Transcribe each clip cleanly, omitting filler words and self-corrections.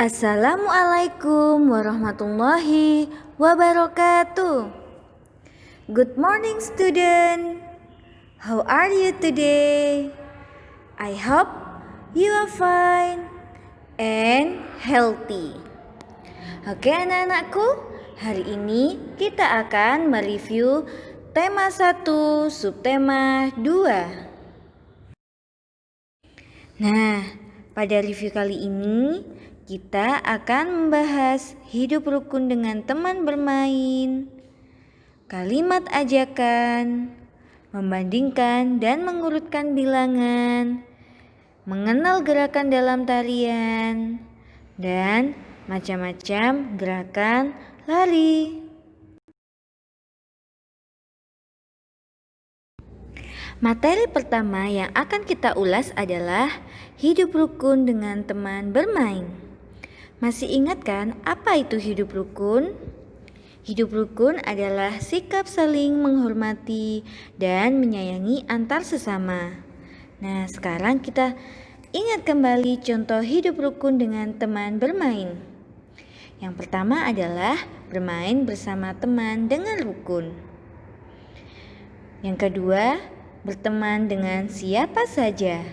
Assalamualaikum warahmatullahi wabarakatuh. Good morning student. How are you today? I hope you are fine and healthy. Oke anak-anakku, hari ini kita akan mereview tema 1, subtema 2. Nah, pada review kali ini kita akan membahas hidup rukun dengan teman bermain, kalimat ajakan, membandingkan dan mengurutkan bilangan, mengenal gerakan dalam tarian, dan macam-macam gerakan lari. Materi pertama yang akan kita ulas adalah hidup rukun dengan teman bermain. Masih ingat kan apa itu hidup rukun? Hidup rukun adalah sikap saling menghormati dan menyayangi antar sesama. Nah, sekarang kita ingat kembali contoh hidup rukun dengan teman bermain. Yang pertama adalah bermain bersama teman dengan rukun. Yang kedua, berteman dengan siapa saja.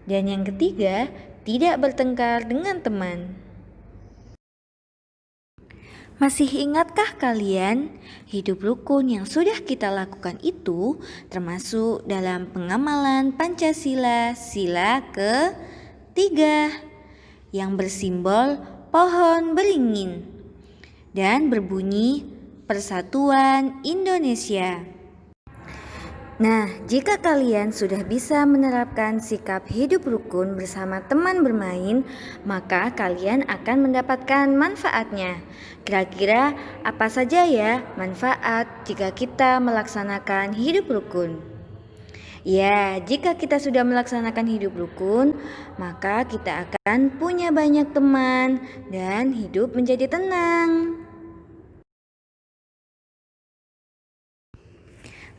Dan yang ketiga, tidak bertengkar dengan teman. Masih ingatkah kalian hidup rukun yang sudah kita lakukan itu termasuk dalam pengamalan Pancasila sila ke-3 yang bersimbol pohon beringin dan berbunyi Persatuan Indonesia. Nah, jika kalian sudah bisa menerapkan sikap hidup rukun bersama teman bermain, maka kalian akan mendapatkan manfaatnya. Kira-kira apa saja ya manfaat jika kita melaksanakan hidup rukun? Ya, jika kita sudah melaksanakan hidup rukun, maka kita akan punya banyak teman dan hidup menjadi tenang.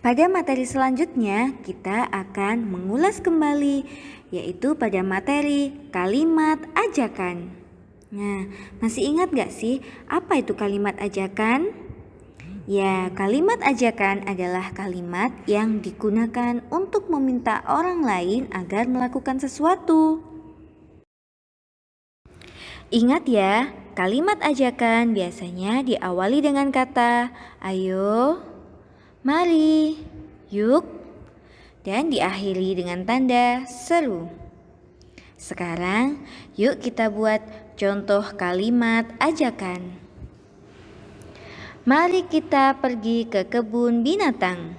Pada materi selanjutnya, kita akan mengulas kembali, yaitu pada materi kalimat ajakan. Nah, masih ingat gak sih apa itu kalimat ajakan? Ya, kalimat ajakan adalah kalimat yang digunakan untuk meminta orang lain agar melakukan sesuatu. Ingat ya, kalimat ajakan biasanya diawali dengan kata ayo, mari, yuk, dan diakhiri dengan tanda seru. Sekarang, yuk kita buat contoh kalimat ajakan. Mari kita pergi ke kebun binatang.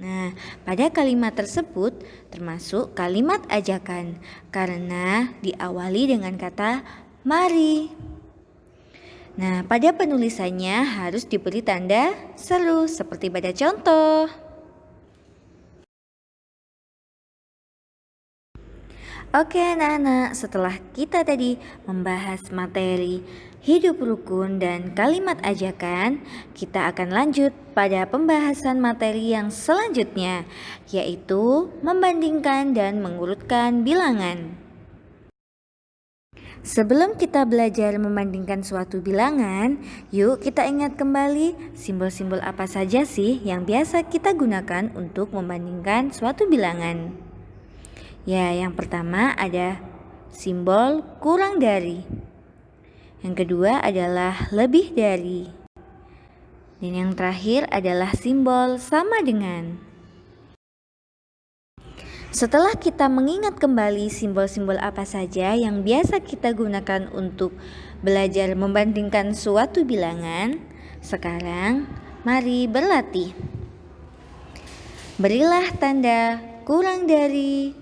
Nah, pada kalimat tersebut termasuk kalimat ajakan karena diawali dengan kata mari. Nah, pada penulisannya harus diberi tanda seru seperti pada contoh. Oke anak-anak, setelah kita tadi membahas materi hidup rukun dan kalimat ajakan, kita akan lanjut pada pembahasan materi yang selanjutnya, yaitu membandingkan dan mengurutkan bilangan. Sebelum kita belajar membandingkan suatu bilangan, yuk kita ingat kembali simbol-simbol apa saja sih yang biasa kita gunakan untuk membandingkan suatu bilangan. Ya, yang pertama ada simbol kurang dari. Yang kedua adalah lebih dari. Dan yang terakhir adalah simbol sama dengan. Setelah kita mengingat kembali simbol-simbol apa saja yang biasa kita gunakan untuk belajar membandingkan suatu bilangan, sekarang mari berlatih. Berilah tanda kurang dari,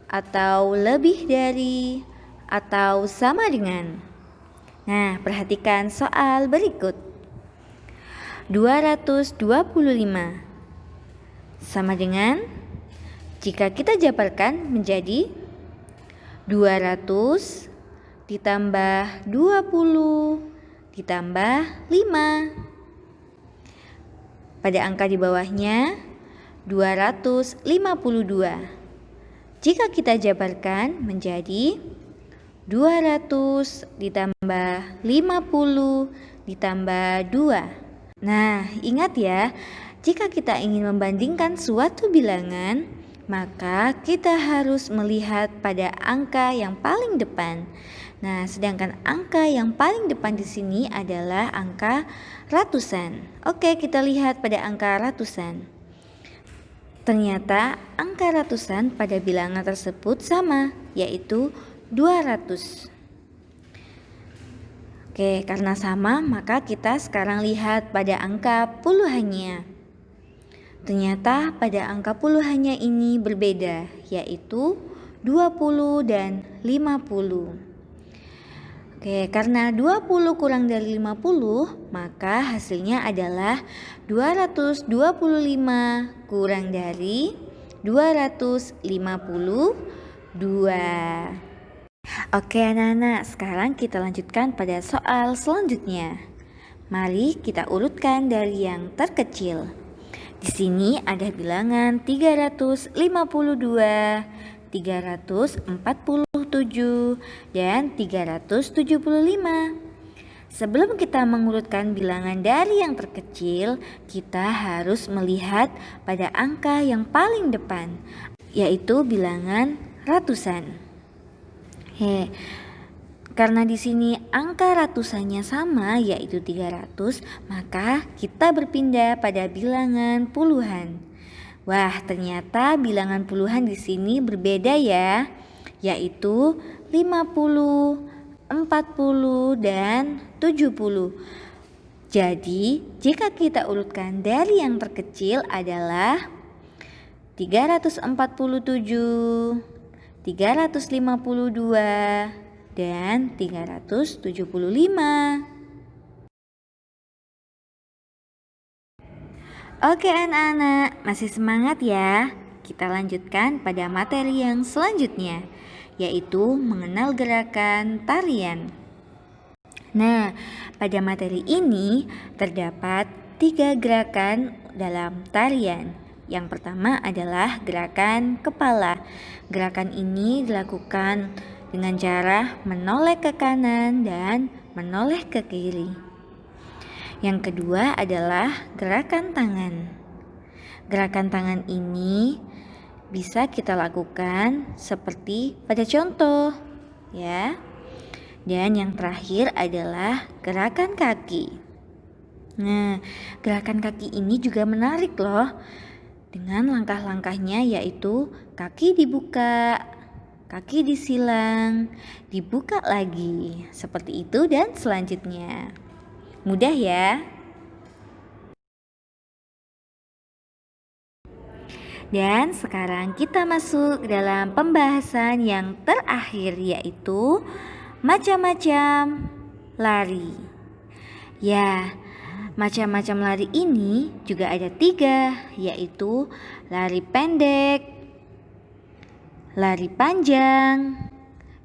atau lebih dari, atau sama dengan. Nah, perhatikan soal berikut. 225 sama dengan, jika kita jabarkan menjadi 200 ditambah 20 ditambah 5. Pada angka di bawahnya 252. Jika kita jabarkan menjadi 200 ditambah 50 ditambah 2. Nah, ingat ya, jika kita ingin membandingkan suatu bilangan, maka kita harus melihat pada angka yang paling depan. Nah, sedangkan angka yang paling depan di sini adalah angka ratusan. Oke, kita lihat pada angka ratusan. Ternyata angka ratusan pada bilangan tersebut sama, yaitu 200. Oke, karena sama, maka kita sekarang lihat pada angka puluhannya. Ternyata pada angka puluhannya ini berbeda, yaitu 20 dan 50. Oke, karena 20 kurang dari 50, maka hasilnya adalah 225 kurang dari 252. Oke anak-anak, sekarang kita lanjutkan pada soal selanjutnya. Mari kita urutkan dari yang terkecil. Di sini ada bilangan 352, 347, dan 375. Sebelum kita mengurutkan bilangan dari yang terkecil, kita harus melihat pada angka yang paling depan, yaitu bilangan ratusan. Karena di sini angka ratusannya sama, yaitu 300, maka kita berpindah pada bilangan puluhan. Wah, ternyata bilangan puluhan di sini berbeda ya, yaitu 50, 40, dan 70. Jadi, jika kita urutkan dari yang terkecil adalah 347, 352, dan 375. Oke anak-anak, masih semangat ya? Kita lanjutkan pada materi yang selanjutnya, yaitu mengenal gerakan tarian. Nah, pada materi ini terdapat 3 gerakan dalam tarian. Yang pertama adalah gerakan kepala. Gerakan ini dilakukan dengan cara menoleh ke kanan dan menoleh ke kiri. Yang kedua adalah gerakan tangan. Gerakan tangan ini bisa kita lakukan seperti pada contoh, ya. Dan yang terakhir adalah gerakan kaki. Nah, gerakan kaki ini juga menarik loh. Dengan langkah-langkahnya yaitu kaki dibuka, kaki disilang, dibuka lagi. Seperti itu dan selanjutnya. Mudah ya? Dan sekarang kita masuk dalam pembahasan yang terakhir, yaitu macam-macam lari. Ya, macam-macam lari ini juga ada 3, yaitu lari pendek, lari panjang,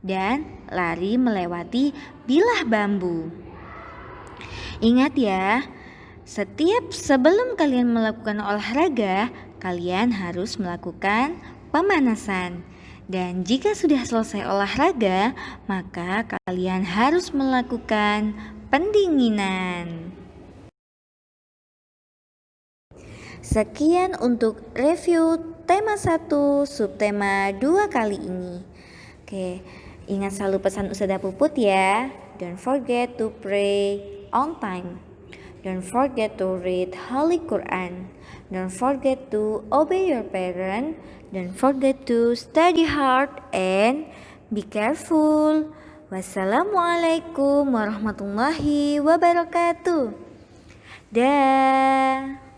dan lari melewati bilah bambu. Ingat ya, sebelum kalian melakukan olahraga, kalian harus melakukan pemanasan. Dan jika sudah selesai olahraga, maka kalian harus melakukan pendinginan. Sekian untuk review tema 1 subtema 2 kali ini. Oke, ingat selalu pesan Ustazah Puput ya. Don't forget to pray on time. Don't forget to read Holy Quran. Don't forget to obey your parents. Don't forget to study hard and be careful. Wassalamualaikum warahmatullahi wabarakatuh. Dah.